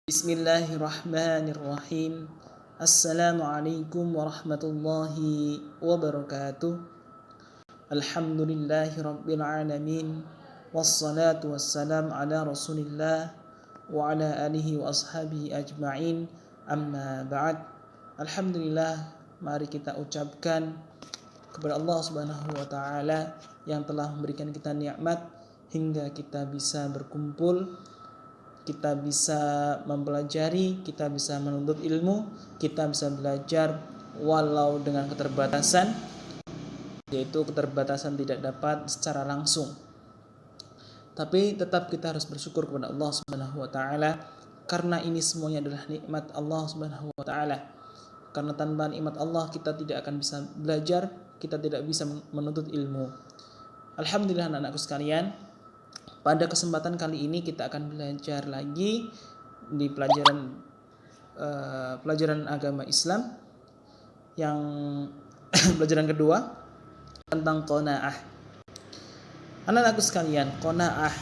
Bismillahirrahmanirrahim. Assalamualaikum warahmatullahi wabarakatuh. Alhamdulillahi rabbil alamin. Wassalatu wassalam ala rasulillah wa ala alihi wa ashabihi ajma'in. Amma ba'd. Alhamdulillah, mari kita ucapkan kepada Allah Subhanahu wa taala yang telah memberikan kita nikmat hingga kita bisa berkumpul, kita bisa mempelajari, kita bisa menuntut ilmu, kita bisa belajar walau dengan keterbatasan, yaitu keterbatasan tidak dapat secara langsung. Tapi tetap kita harus bersyukur kepada Allah Subhanahu wa taala karena ini semuanya adalah nikmat Allah Subhanahu wa taala. Karena tanpa nikmat Allah kita tidak akan bisa belajar, kita tidak bisa menuntut ilmu. Alhamdulillah anak-anakku sekalian, pada kesempatan kali ini kita akan belajar lagi di pelajaran agama Islam yang pelajaran kedua tentang qanaah. Anak-anakku sekalian, qanaah.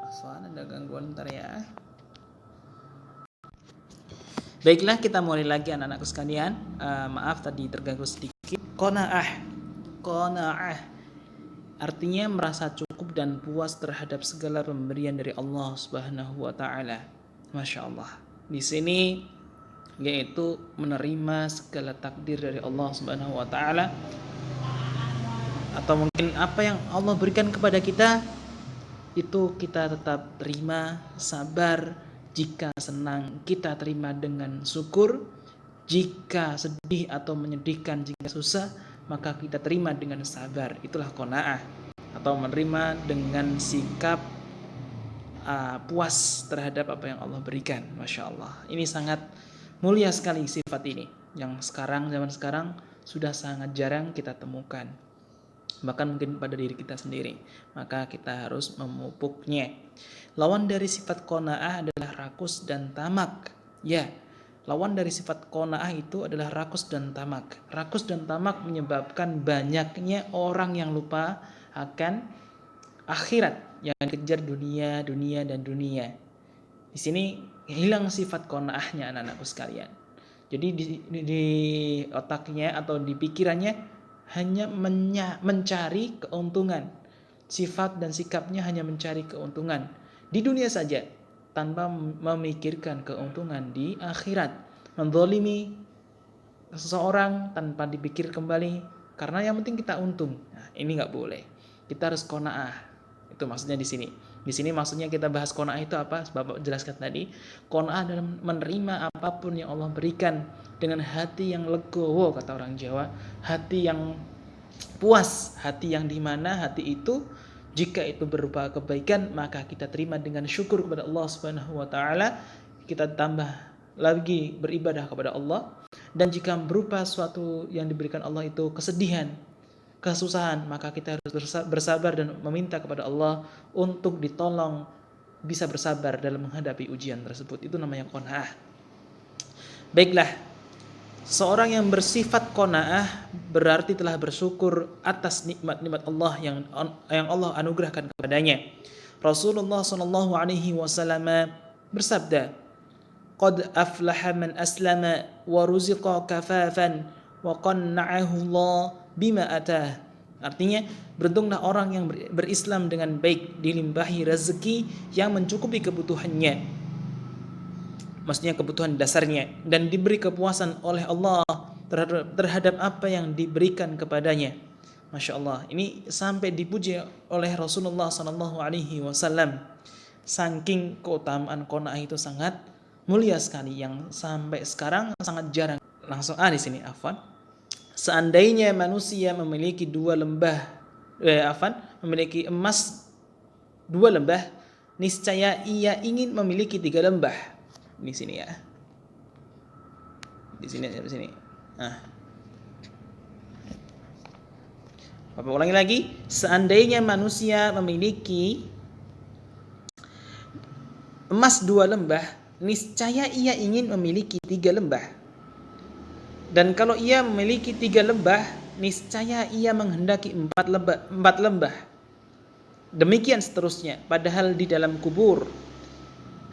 Afwan, ada gangguan bentar ya. Baiklah, kita mulai lagi anak-anakku sekalian. Maaf tadi terganggu sedikit. Qanaah artinya merasa cukup dan puas terhadap segala pemberian dari Allah Subhanahu wa taala. Masya Allah. Di sini yaitu menerima segala takdir dari Allah Subhanahu wa taala, atau mungkin apa yang Allah berikan kepada kita itu kita tetap terima, sabar. Jika senang kita terima dengan syukur, jika sedih atau menyedihkan, jika susah maka kita terima dengan sabar. Itulah qanaah, atau menerima dengan sikap puas terhadap apa yang Allah berikan. Masya Allah, ini sangat mulia sekali sifat ini, yang zaman sekarang sudah sangat jarang kita temukan, bahkan mungkin pada diri kita sendiri. Maka kita harus memupuknya. Lawan dari sifat qanaah adalah rakus dan tamak. Ya, lawan dari sifat qanaah itu adalah rakus dan tamak. Rakus dan tamak menyebabkan banyaknya orang yang lupa akan akhirat, yang kejar dunia. Di sini hilang sifat qanaahnya anak-anakku sekalian. Jadi di otaknya atau di pikirannya hanya mencari keuntungan. Sifat dan sikapnya hanya mencari keuntungan di dunia saja, tanpa memikirkan keuntungan di akhirat. Menzalimi seseorang tanpa dipikir kembali, karena yang penting kita untung. Nah, ini nggak boleh. Kita harus qanaah. Itu maksudnya di sini. Di sini maksudnya kita bahas qanaah itu apa? Bapak jelaskan tadi. Qanaah dalam menerima apapun yang Allah berikan dengan hati yang legowo, kata orang Jawa. Hati yang puas, hati yang dimana hati itu jika itu berupa kebaikan maka kita terima dengan syukur kepada Allah Subhanahu wa taala. Kita tambah lagi beribadah kepada Allah. Dan jika berupa suatu yang diberikan Allah itu kesedihan, kesusahan, maka kita harus bersabar dan meminta kepada Allah untuk ditolong bisa bersabar dalam menghadapi ujian tersebut. Itu namanya qanaah. Baiklah, seorang yang bersifat qanaah berarti telah bersyukur atas nikmat-nikmat Allah yang Allah anugerahkan kepadanya. Rasulullah sallallahu alaihi wasallam bersabda, "Qad aflaha man aslama wa ruziqa kafafan wa qanna'ahu Allah bima atah." Artinya, beruntunglah orang yang berislam dengan baik, dilimpahi rezeki yang mencukupi kebutuhannya. Maksudnya kebutuhan dasarnya, dan diberi kepuasan oleh Allah terhadap apa yang diberikan kepadanya. Masya Allah, ini sampai dipuji oleh Rasulullah SAW. Saking keutamaan qanaah itu sangat mulia sekali, yang sampai sekarang sangat jarang. Langsung di sini, afwan. Seandainya manusia memiliki memiliki emas 2 lembah, niscaya ia ingin memiliki 3 lembah. Di sini ya. Di sini. Nah. Bapak ulangi lagi. Seandainya manusia memiliki emas 2 lembah, niscaya ia ingin memiliki 3 lembah. Dan kalau ia memiliki 3 lembah, niscaya ia menghendaki 4 lembah. Demikian seterusnya. Padahal di dalam kubur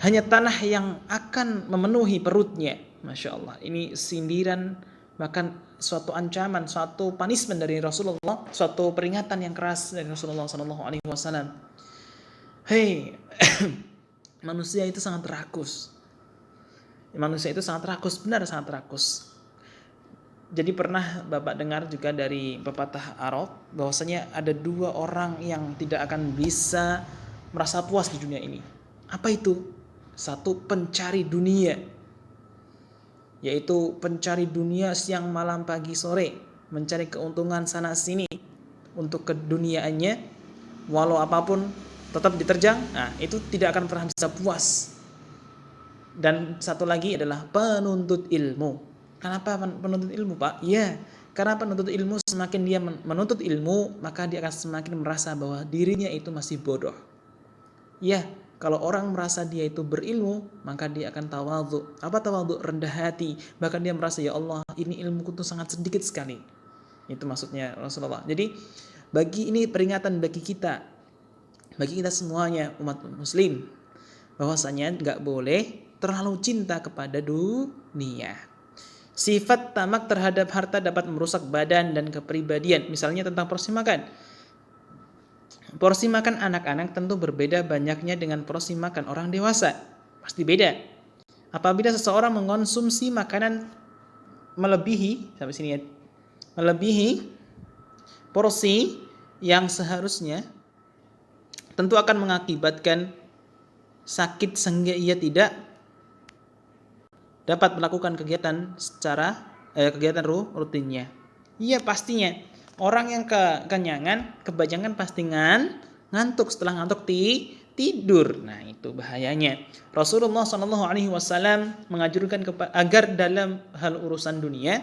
hanya tanah yang akan memenuhi perutnya. Masya Allah, ini sindiran, bahkan suatu ancaman, suatu punishment dari Rasulullah, suatu peringatan yang keras dari Rasulullah SAW. Hei, manusia itu sangat rakus. Manusia itu sangat rakus, benar sangat rakus. Jadi pernah Bapak dengar juga dari pepatah Arab bahwasanya ada dua orang yang tidak akan bisa merasa puas di dunia ini. Apa itu? Satu, pencari dunia, yaitu pencari dunia siang malam pagi sore, mencari keuntungan sana sini untuk keduniaannya, walau apapun tetap diterjang. Nah, itu tidak akan pernah bisa puas. Dan satu lagi adalah penuntut ilmu. Kenapa penuntut ilmu, Pak? Ya, karena penuntut ilmu semakin dia menuntut ilmu, maka dia akan semakin merasa bahwa dirinya itu masih bodoh. Ya, kalau orang merasa dia itu berilmu, maka dia akan tawadhu. Apa tawadhu? Rendah hati. Bahkan dia merasa, ya Allah, ini ilmuku tuh sangat sedikit sekali. Itu maksudnya Rasulullah. Jadi ini peringatan bagi kita semuanya, umat muslim, bahwasanya nggak boleh terlalu cinta kepada dunia. Sifat tamak terhadap harta dapat merusak badan dan kepribadian. Misalnya tentang porsi makan. Porsi makan anak-anak tentu berbeda banyaknya dengan porsi makan orang dewasa. Pasti beda. Apabila seseorang mengonsumsi makanan melebihi porsi yang seharusnya, tentu akan mengakibatkan sakit sehingga ia tidak dapat melakukan kegiatan rutinnya. Iya, pastinya orang yang kekenyangan, kebanyakan pasti ngantuk, setelah ngantuk tidur. Nah, itu bahayanya. Rasulullah SAW menganjurkan agar dalam hal urusan dunia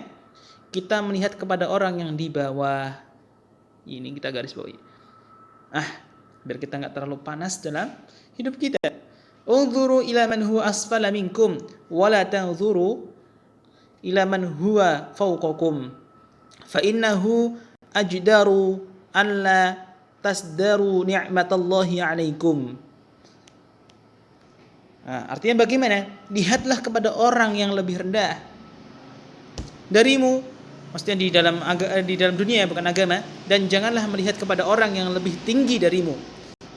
kita melihat kepada orang yang di bawah. Ini kita garis bawahi. Biar kita nggak terlalu panas dalam hidup kita. Unzuru ila man huwa asfala minkum wa la tanzuru ila man huwa fawqakum fa innahu ajdaru an la tasdaru ni'matallahi 'alaikum. Artinya bagaimana? Lihatlah kepada orang yang lebih rendah darimu, maksudnya di dalam dunia, bukan agama, dan janganlah melihat kepada orang yang lebih tinggi darimu.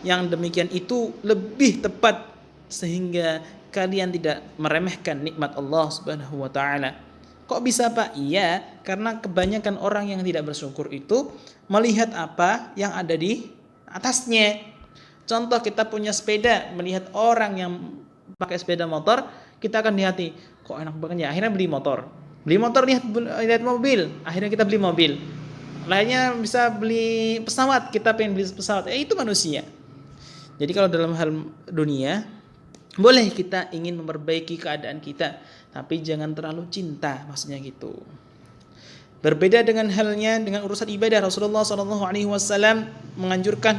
Yang demikian itu lebih tepat, sehingga kalian tidak meremehkan nikmat Allah Subhanahu wa taala. Kok bisa, Pak? Iya, karena kebanyakan orang yang tidak bersyukur itu melihat apa yang ada di atasnya. Contoh, kita punya sepeda, melihat orang yang pakai sepeda motor, kita akan lihati, kok enak banget ya, akhirnya beli motor, lihat mobil, akhirnya kita beli mobil. Lainnya bisa beli pesawat, kita pengen beli pesawat. Itu manusia. Jadi kalau dalam hal dunia, boleh kita ingin memperbaiki keadaan kita, tapi jangan terlalu cinta, maksudnya gitu. Berbeda dengan halnya dengan urusan ibadah, Rasulullah SAW menganjurkan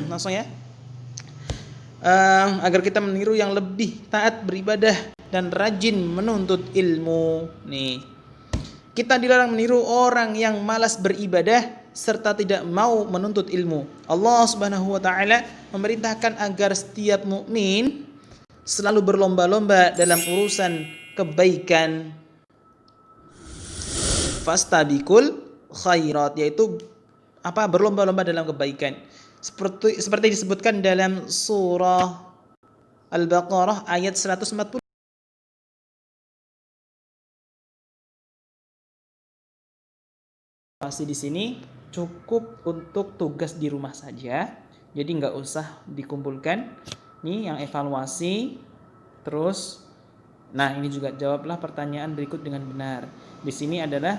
maksudnya agar kita meniru yang lebih taat beribadah dan rajin menuntut ilmu. Nih, kita dilarang meniru orang yang malas beribadah serta tidak mau menuntut ilmu. Allah Subhanahu wa taala memerintahkan agar setiap mukmin selalu berlomba-lomba dalam urusan kebaikan. Fastabiqul khairat, yaitu berlomba-lomba dalam kebaikan. Seperti disebutkan dalam surah Al-Baqarah ayat 140. Masih di sini cukup untuk tugas di rumah saja. Jadi nggak usah dikumpulkan. Nih yang evaluasi. Terus, nah ini juga jawablah pertanyaan berikut dengan benar. Di sini adalah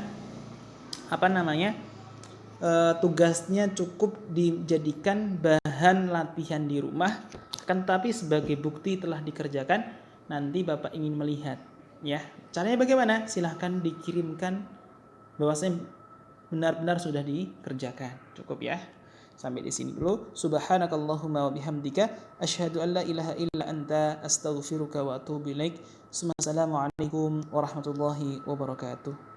tugasnya cukup dijadikan bahan latihan di rumah, akan tetapi sebagai bukti telah dikerjakan. Nanti Bapak ingin melihat, ya caranya bagaimana? Silahkan dikirimkan bahwasanya benar-benar sudah dikerjakan. Cukup ya. Sampai di sini dulu. Subhanakallahumma wa bihamdika asyhadu an la ilaha illa anta astaghfiruka wa atubu ilaik. Assalamualaikum warahmatullahi wabarakatuh.